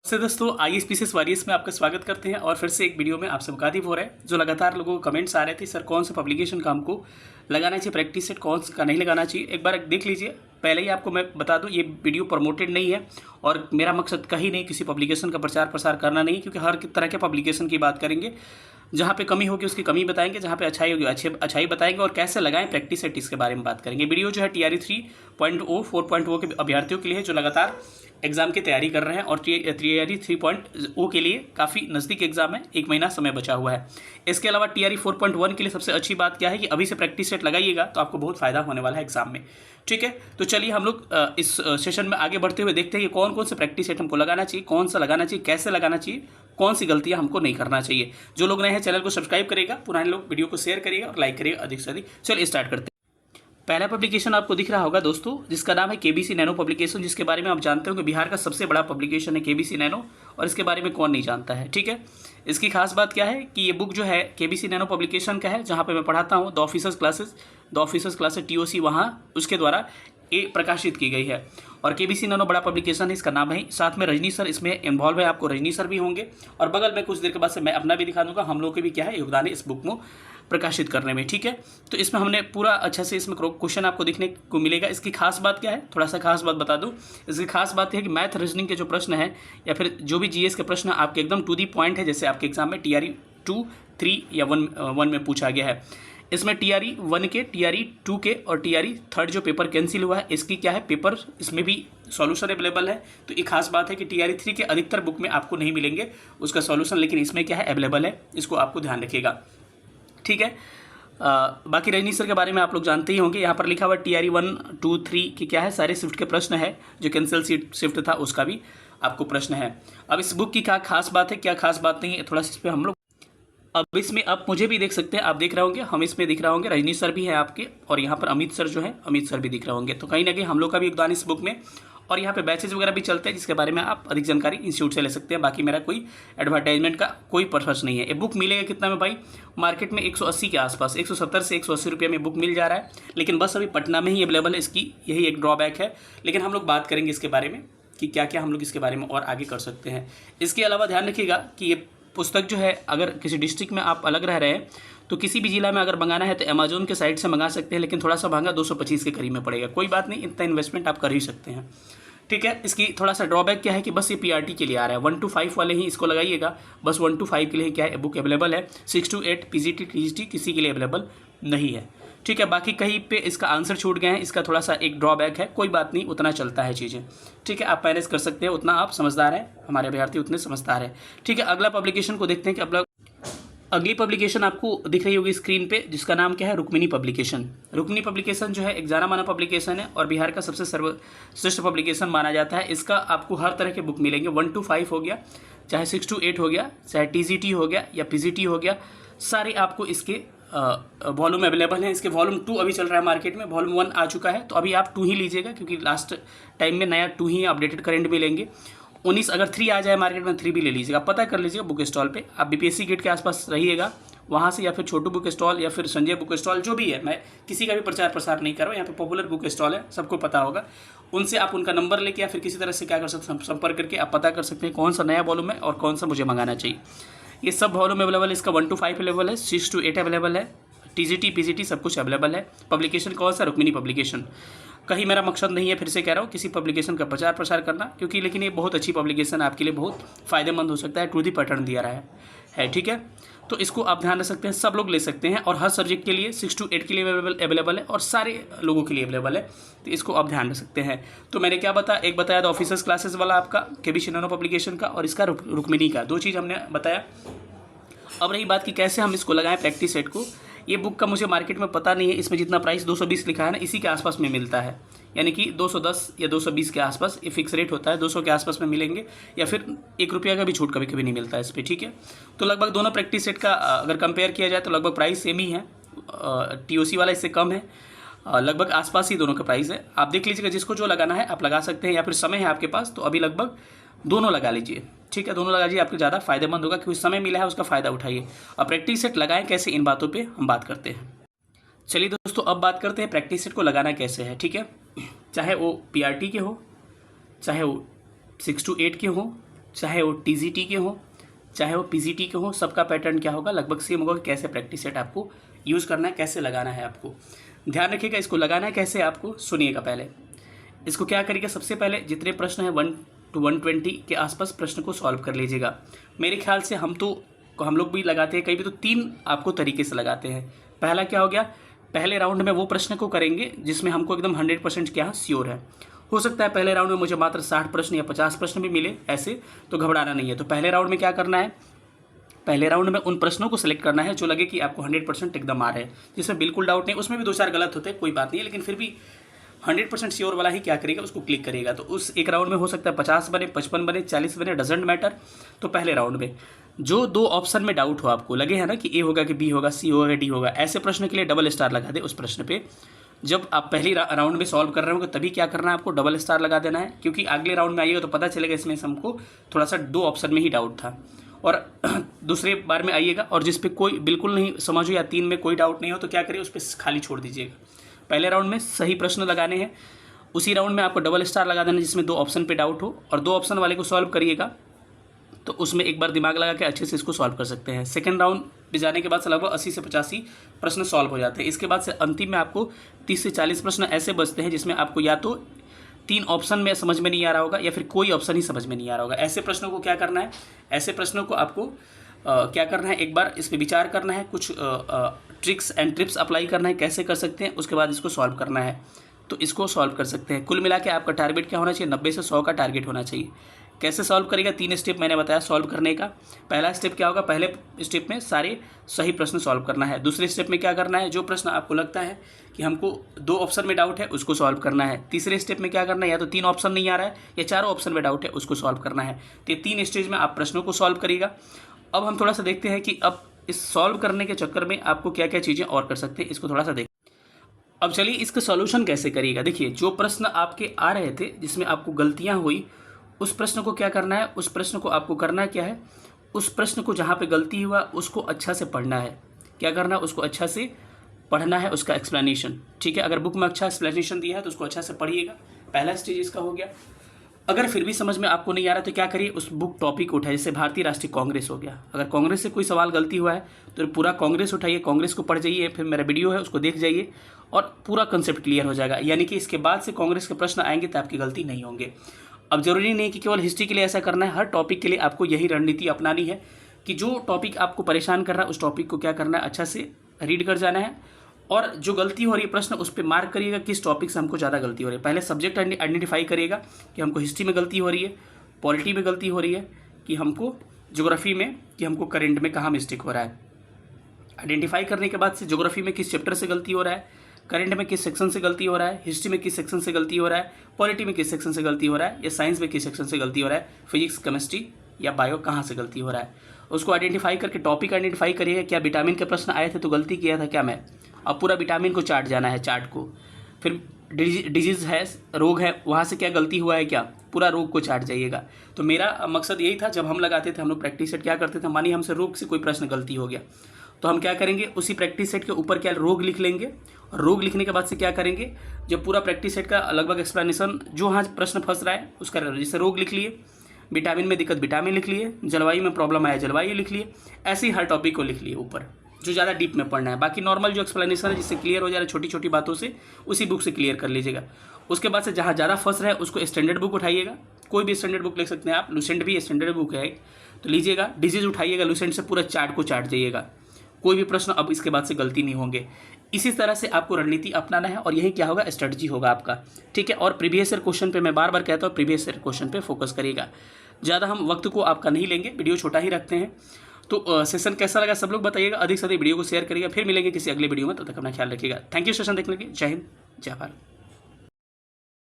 से दोस्तों ISPCS warriors में आपका स्वागत करते हैं और फिर से एक वीडियो में आपसे मुखातिब हो रहे हैं। जो लगातार लोगों को कमेंट्स आ रहे थे, सर कौन सा पब्लिकेशन का हमको लगाना चाहिए प्रैक्टिस सेट, कौन सा नहीं लगाना चाहिए, एक बार देख लीजिए। पहले ही आपको मैं बता दूं, ये वीडियो प्रमोटेड नहीं है और मेरा मकसद कहीं नहीं किसी पब्लिकेशन का प्रचार प्रसार करना नहीं, क्योंकि हर तरह के पब्लिकेशन की बात करेंगे। जहाँ पे कमी होगी उसकी कमी बताएंगे, जहाँ पे अच्छाई होगी अच्छाई बताएंगे और कैसे लगाएं प्रैक्टिस सेट इसके बारे में बात करेंगे। वीडियो जो है TRE 3.0 4.0 के अभ्यर्थियों के लिए है जो लगातार एग्जाम की तैयारी कर रहे हैं और TRE 3.0 के लिए काफ़ी नज़दीक एग्जाम है, 1 महीना समय बचा हुआ है। इसके अलावा TRE 4.1 के लिए सबसे अच्छी बात क्या है कि अभी से प्रैक्टिस सेट लगाइएगा तो आपको बहुत फायदा होने वाला है एग्जाम में। ठीक है, तो चलिए हम लोग इस सेशन में आगे बढ़ते हुए देखते हैं कि कौन कौन से प्रैक्टिस सेट हमको लगाना चाहिए, कौन सा लगाना चाहिए, कैसे लगाना चाहिए, कौन सी गलतियां हमको नहीं करना चाहिए। जो लोग नए हैं चैनल को सब्सक्राइब करेगा, पुराने लोग वीडियो को शेयर करिएगा और लाइक करिएगा अधिक से अधिक। चलिए स्टार्ट करते हैं। पहला पब्लिकेशन आपको दिख रहा होगा दोस्तों, जिसका नाम है KBC नैनो पब्लिकेशन, जिसके बारे में आप जानते हो कि बिहार का सबसे बड़ा पब्लिकेशन है KBC नैनो, और इसके बारे में कौन नहीं जानता है। ठीक है, इसकी खास बात क्या है कि ये बुक जो है KBC नैनो पब्लिकेशन का है, जहाँ पे मैं पढ़ाता हूँ द ऑफिसर्स क्लासेस TOC, वहाँ उसके द्वारा ये प्रकाशित की गई है। और KBC नैनो बड़ा पब्लिकेशन है, इसका नाम है। साथ में रजनी सर इसमें इन्वॉल्व है, आपको रजनी सर भी होंगे और बगल में कुछ देर के बाद से मैं अपना भी दिखा दूंगा, हम लोग के भी क्या है योगदान है इस बुक में प्रकाशित करने में। ठीक है, तो इसमें हमने पूरा अच्छा से इसमें क्वेश्चन आपको देखने को मिलेगा। इसकी खास बात क्या है, थोड़ा सा खास बात बता दूं। इसकी खास बात है कि मैथ रीजनिंग के जो प्रश्न है या फिर जो भी GS के प्रश्न आपके एकदम टू दी पॉइंट है, जैसे आपके एग्जाम में TRE 2, 3 या 1 में पूछा गया है। इसमें TRE 1 के, TRE 2 के और TRE 3 जो पेपर कैंसिल हुआ है, इसकी क्या है पेपर इसमें भी सॉल्यूशन अवेलेबल है। तो एक खास बात है कि TRE 3 के अधिकतर बुक में आपको नहीं मिलेंगे उसका सॉल्यूशन, लेकिन इसमें क्या है अवेलेबल है, इसको आपको ध्यान रखिएगा। ठीक है, बाकी रजनी सर के बारे में आप लोग जानते ही होंगे। यहाँ पर लिखा हुआ TRE 1, 2, 3 की क्या है सारे शिफ्ट के प्रश्न है, जो कैंसिल शिफ्ट था उसका भी आपको प्रश्न है। अब इस बुक की क्या खास बात है, क्या खास बात नहीं है, थोड़ा सा इस पर हम लोग अब इसमें आप मुझे भी देख सकते हैं, आप देख रहे होंगे, हम इसमें दिख रहे होंगे, रजनी सर भी है आपके, और यहाँ पर अमित सर जो है अमित सर भी दिख रहे होंगे। तो कहीं ना कहीं हम लोग का भी योगदान इस बुक में, और यहाँ पे बैचेज वगैरह भी चलते हैं जिसके बारे में आप अधिक जानकारी इंस्टीट्यूट से ले सकते हैं। बाकी मेरा कोई एडवर्टाइजमेंट का कोई पर्पस नहीं है। ये बुक मिलेगा कितना में भाई, मार्केट में 180 के आसपास, 170 से 180 रुपये में बुक मिल जा रहा है, लेकिन बस अभी पटना में ही अवेलेबल है, इसकी यही एक ड्रॉबैक है। लेकिन हम लोग बात करेंगे इसके बारे में कि क्या क्या हम लोग इसके बारे में और आगे कर सकते हैं। इसके अलावा ध्यान रखिएगा कि ये पुस्तक जो है, अगर किसी डिस्ट्रिक्ट में आप अलग रह रहे हैं तो किसी भी जिला में अगर मंगाना है तो अमेजोन के साइट से मंगा सकते हैं, लेकिन थोड़ा सा महंगा 225 के करीब में पड़ेगा। कोई बात नहीं, इतना इन्वेस्टमेंट आप कर ही सकते हैं। ठीक है, इसकी थोड़ा सा ड्रॉबैक क्या है कि बस ये PRT के लिए आ रहा है, 1 to 5 वाले ही इसको लगाइएगा, बस 1 to 5 के लिए क्या है बुक अवेलेबल है। 6 to 8 PGT TGT किसी के लिए अवेलेबल नहीं है। ठीक है, बाकी कहीं पे इसका आंसर छूट गए हैं, इसका थोड़ा सा एक ड्रॉबैक है, कोई बात नहीं, उतना चलता है चीज़ें। ठीक है, आप मैनेज कर सकते हैं, उतना आप समझदार हैं, हमारे अभ्यर्थी उतने समझदार हैं। ठीक है, अगला पब्लिकेशन को देखते हैं कि अगली पब्लिकेशन आपको दिख रही होगी स्क्रीन पे, जिसका नाम क्या है रुक्मिणी पब्लिकेशन। रुक्मिणी पब्लिकेशन जो है एक जाना माना पब्लिकेशन है और बिहार का सबसे सर्वश्रेष्ठ पब्लिकेशन माना जाता है। इसका आपको हर तरह के बुक मिलेंगे, 1 to 5 हो गया, चाहे 6 to 8 हो गया, चाहे TGT हो गया या PGT हो गया, सारे आपको इसके वॉल्यूम अवेलेबल हैं। इसके वॉल्यूम 2 अभी चल रहा है मार्केट में, वॉल्यूम 1 आ चुका है, तो अभी आप 2 ही लीजिएगा, क्योंकि लास्ट टाइम में नया 2 ही अपडेटेड करेंट भी लेंगे। 19 अगर 3 आ जाए मार्केट में 3 भी ले लीजिएगा, पता कर लीजिएगा बुक स्टॉल पे। आप BPSC गेट के आसपास रहिएगा, वहाँ से, या फिर छोटू बुक स्टॉल या फिर संजय बुक स्टॉल, जो भी है, मैं किसी का भी प्रचार प्रसार नहीं कर रहा हूँ, यहाँ पे पॉपुलर बुक स्टॉल है, सबको पता होगा। उनसे आप उनका नंबर लेके या फिर किसी तरह से क्या कर सकते हैं, संपर्क करके आप पता कर सकते हैं कौन सा नया वॉल्यूम है और कौन सा मुझे मंगाना चाहिए। ये सब वॉल्यूम अवेलेबल है, इसका 1 to 5 अवेलेबल है, 6 to 8 अवेलेबल है, TGT PGT सब कुछ अवेलेबल है। पब्लिकेशन कौन सा, रुक्मिणी पब्लिकेशन। कहीं मेरा मकसद नहीं है, फिर से कह रहा हूँ, किसी पब्लिकेशन का प्रचार प्रसार करना, क्योंकि लेकिन ये बहुत अच्छी पब्लिकेशन आपके लिए बहुत फ़ायदेमंद हो सकता है, टू दी पैटर्न दिया रहा है। ठीक है, तो इसको आप ध्यान रख सकते हैं, सब लोग ले सकते हैं और हर सब्जेक्ट के लिए 6 to 8 के लिए अवेलेबल है और सारे लोगों के लिए अवेलेबल है, तो इसको आप ध्यान रख सकते हैं। तो मैंने क्या बताया, एक बताया था ऑफिसर्स क्लासेस वाला आपका KBC नैनो पब्लिकेशन का, और इसका रुक्मिणी का, 2 चीज़ हमने बताया। अब रही बात कि कैसे हम इसको लगाएं प्रैक्टिस सेट को। ये बुक का मुझे मार्केट में पता नहीं है, इसमें जितना प्राइस 220 लिखा है ना, इसी के आसपास में मिलता है, यानी कि 210 या 220 के आसपास, ये फिक्स रेट होता है, 200 के आसपास में मिलेंगे, या फिर 1 रुपया का भी छूट कभी कभी नहीं मिलता है इस पर। ठीक है, तो लगभग दोनों प्रैक्टिस सेट का अगर कंपेयर किया जाए तो लगभग प्राइस सेम ही है, TOC वाला इससे कम है, लगभग आसपास ही दोनों का प्राइस है। आप देख लीजिएगा, जिसको जो लगाना है आप लगा सकते हैं, या फिर समय है आपके पास तो अभी लगभग दोनों लगा लीजिए। ठीक है, दोनों लगा लीजिए, आपको ज़्यादा फायदेमंद होगा, क्योंकि समय मिला है उसका फ़ायदा उठाइए। और प्रैक्टिस सेट लगाएं कैसे, इन बातों पे हम बात करते हैं। चलिए दोस्तों, अब बात करते हैं प्रैक्टिस सेट को लगाना कैसे है। ठीक है, चाहे वो PRT के हो, चाहे वो 6 to 8 के हो, चाहे वो टीजीटी के हों, चाहे वो पीजीटी के हों, सबका पैटर्न क्या होगा, लगभग सेम होगा कि कैसे प्रैक्टिस सेट आपको यूज़ करना है, कैसे लगाना है आपको। ध्यान रखिएगा इसको लगाना है कैसे आपको, सुनिएगा पहले। इसको क्या करिएगा, सबसे पहले जितने प्रश्न हैं 1 to 120 के आसपास प्रश्न को सॉल्व कर लीजिएगा। मेरे ख्याल से हम लोग भी लगाते हैं, कई भी तो 3 आपको तरीके से लगाते हैं। पहला क्या हो गया, पहले राउंड में वो प्रश्न को करेंगे जिसमें हमको एकदम 100% क्या श्योर है। हो सकता है पहले राउंड में मुझे मात्र 60 प्रश्न या 50 प्रश्न भी मिले, ऐसे तो घबराना नहीं है। तो पहले राउंड में क्या करना है, पहले राउंड में उन प्रश्नों को सिलेक्ट करना है जो लगे कि आपको 100% एकदम आ रहे हैं, जिसमें बिल्कुल डाउट नहीं, उसमें भी 2-4 गलत होते हैं कोई बात नहीं है, लेकिन फिर भी 100% श्योर वाला ही क्या करेगा, उसको क्लिक करेगा। तो उस एक राउंड में हो सकता है 50 बने, 55 बने, 40 बने, डजेंट मैटर। तो पहले राउंड में जो 2 ऑप्शन में डाउट हो, आपको लगे है ना कि ए होगा कि बी होगा, सी होगा, डी होगा, ऐसे प्रश्न के लिए डबल स्टार लगा दे उस प्रश्न पे। जब आप पहली राउंड में सॉल्व कर रहे हो तभी क्या करना है, आपको डबल स्टार लगा देना है, क्योंकि अगले राउंड में आइएगा तो पता चलेगा इसमें से हमको थोड़ा सा 2 ऑप्शन में ही डाउट था। और दूसरे बार में आइएगा और जिस पे कोई बिल्कुल नहीं समझ हो या 3 में कोई डाउट नहीं हो तो क्या करिए, उस पर खाली छोड़ दीजिएगा। पहले राउंड में सही प्रश्न लगाने हैं, उसी राउंड में आपको डबल स्टार लगा देना जिसमें 2 ऑप्शन पे डाउट हो, और 2 ऑप्शन वाले को सॉल्व करिएगा तो उसमें एक बार दिमाग लगा के अच्छे से इसको सॉल्व कर सकते हैं। सेकंड राउंड पे जाने के बाद से लगभग 80 से 85 प्रश्न सॉल्व हो जाते हैं। इसके बाद से अंतिम में आपको 30 से 40 प्रश्न ऐसे बचते हैं जिसमें आपको या तो 3 ऑप्शन में समझ में नहीं आ रहा होगा या फिर कोई ऑप्शन ही समझ में नहीं आ रहा होगा। ऐसे प्रश्नों को क्या करना है, ऐसे प्रश्नों को आपको क्या करना है, एक बार इस पर विचार करना है, कुछ ट्रिक्स एंड टिप्स अप्लाई करना है कैसे कर सकते हैं, उसके बाद इसको सॉल्व करना है तो इसको सॉल्व कर सकते हैं। कुल मिला के आपका टारगेट क्या होना चाहिए, 90 से 100 का टारगेट होना चाहिए। कैसे सॉल्व करेगा, 3 स्टेप मैंने बताया सॉल्व करने का। पहला स्टेप क्या होगा, पहले स्टेप में सारे सही प्रश्न सॉल्व करना है। दूसरे स्टेप में क्या करना है, जो प्रश्न आपको लगता है कि हमको 2 ऑप्शन में डाउट है उसको सॉल्व करना है। तीसरे स्टेप में क्या करना है, या तो 3 ऑप्शन नहीं आ रहा है या 4 ऑप्शन में डाउट है उसको सॉल्व करना है। तो ये 3 स्टेज में आप प्रश्नों को सॉल्व करिएगा। अब हम थोड़ा सा देखते हैं कि अब इस सॉल्व करने के चक्कर में आपको क्या क्या चीज़ें और कर सकते हैं, इसको थोड़ा सा देख। अब चलिए इसका सॉल्यूशन कैसे करिएगा। देखिए जो प्रश्न आपके आ रहे थे जिसमें आपको गलतियां हुई, उस प्रश्न को क्या करना है, उस प्रश्न को आपको करना क्या है, उस प्रश्न को जहाँ पे गलती हुआ उसको अच्छा से पढ़ना है। क्या करना है, उसको अच्छा से पढ़ना है, उसका एक्सप्लेनेशन। ठीक है, अगर बुक में अच्छा एक्सप्लेनेशन दिया है तो उसको अच्छा से पढ़िएगा। पहला स्टेज इसका हो गया। अगर फिर भी समझ में आपको नहीं आ रहा तो क्या करिए, उस बुक टॉपिक उठाइए। जैसे भारतीय राष्ट्रीय कांग्रेस हो गया, अगर कांग्रेस से कोई सवाल गलती हुआ है तो पूरा कांग्रेस उठाइए, कांग्रेस को पढ़ जाइए, फिर मेरा वीडियो है उसको देख जाइए और पूरा कंसेप्ट क्लियर हो जाएगा। यानी कि इसके बाद से कांग्रेस के प्रश्न आएंगे तो आपकी गलती नहीं होंगे। अब जरूरी नहीं कि केवल हिस्ट्री के लिए ऐसा करना है, हर टॉपिक के लिए आपको यही रणनीति अपनानी है कि जो टॉपिक आपको परेशान कर रहा है उस टॉपिक को क्या करना है, अच्छा से रीड कर जाना है और जो गलती हो रही है प्रश्न उस पर मार्क करिएगा किस टॉपिक से हमको ज़्यादा गलती हो रही है। पहले सब्जेक्ट आइडेंटिफाई करिएगा कि हमको हिस्ट्री में गलती हो रही है, पॉलिटी में गलती हो रही है, कि हमको ज्योग्राफी में, कि हमको करंट में कहाँ मिस्टेक हो रहा है। आइडेंटिफाई करने के बाद से ज्योग्राफी में किस चैप्टर से गलती हो रहा है, करंट में किस सेक्शन से गलती हो रहा है, हिस्ट्री में किस सेक्शन से गलती हो रहा है, पॉलिटी में किस सेक्शन से गलती हो रहा है, या साइंस में किस सेक्शन से गलती हो रहा है, फिजिक्स केमिस्ट्री या बायो कहाँ से गलती हो रहा है। उसको आइडेंटिफाई करके टॉपिक आइडेंटिफाई करिएगा, क्या विटामिन के प्रश्न आए थे तो गलती किया था क्या मैं। अब पूरा विटामिन को चार्ट जाना है, चार्ट को। फिर डिजीज़ है, रोग है, वहाँ से क्या गलती हुआ है, क्या पूरा रोग को चार्ट जाइएगा। तो मेरा मकसद यही था, जब हम लगाते थे हम लोग प्रैक्टिस सेट क्या करते थे, मानिए हमसे रोग से कोई प्रश्न गलती हो गया तो हम क्या करेंगे, उसी प्रैक्टिस सेट के ऊपर क्या रोग लिख लेंगे, और रोग लिखने के बाद से क्या करेंगे, जब पूरा प्रैक्टिस सेट का लगभग एक्सप्लेनेशन जो हाँ प्रश्न फंस रहा है उसका, जैसे रोग लिख लिए, विटामिन में दिक्कत विटामिन लिख लिए, जलवायु में प्रॉब्लम आया जलवायु लिख लिए, ऐसे ही हर टॉपिक को लिख लिए ऊपर, जो ज़्यादा डीप में पढ़ना है। बाकी नॉर्मल जो एक्सप्लेनेशन है जिससे क्लियर हो जा रहा है छोटी छोटी बातों से, उसी बुक से क्लियर कर लीजिएगा। उसके बाद से जहाँ ज़्यादा फंस रहा है उसको स्टैंडर्ड बुक उठाइएगा, कोई भी स्टैंडर्ड बुक ले सकते हैं आप, लुसेंट भी स्टैंडर्ड बुक है तो लीजिएगा। डिजीज उठाइएगा, लुसेंट से पूरा चार्ट को चार्ट जाइएगा, कोई भी प्रश्न अब इसके बाद से गलती नहीं होंगे। इसी तरह से आपको रणनीति अपनाना है और यही क्या होगा, स्ट्रेटजी होगा आपका। ठीक है, और प्रीवियस ईयर क्वेश्चन पे मैं बार बार कहता हूँ, प्रीवियस ईयर क्वेश्चन पे फोकस करिएगा। ज़्यादा हम वक्त को आपका नहीं लेंगे, वीडियो छोटा ही रखते हैं। तो सेशन कैसा लगा सब लोग बताइएगा, अधिक से अधिक वीडियो को शेयर करिएगा। फिर मिलेंगे किसी अगले वीडियो में, तब तक अपना ख्याल रखिएगा। थैंक यू सेशन देखने के लिए। जय हिंद, जय भारत।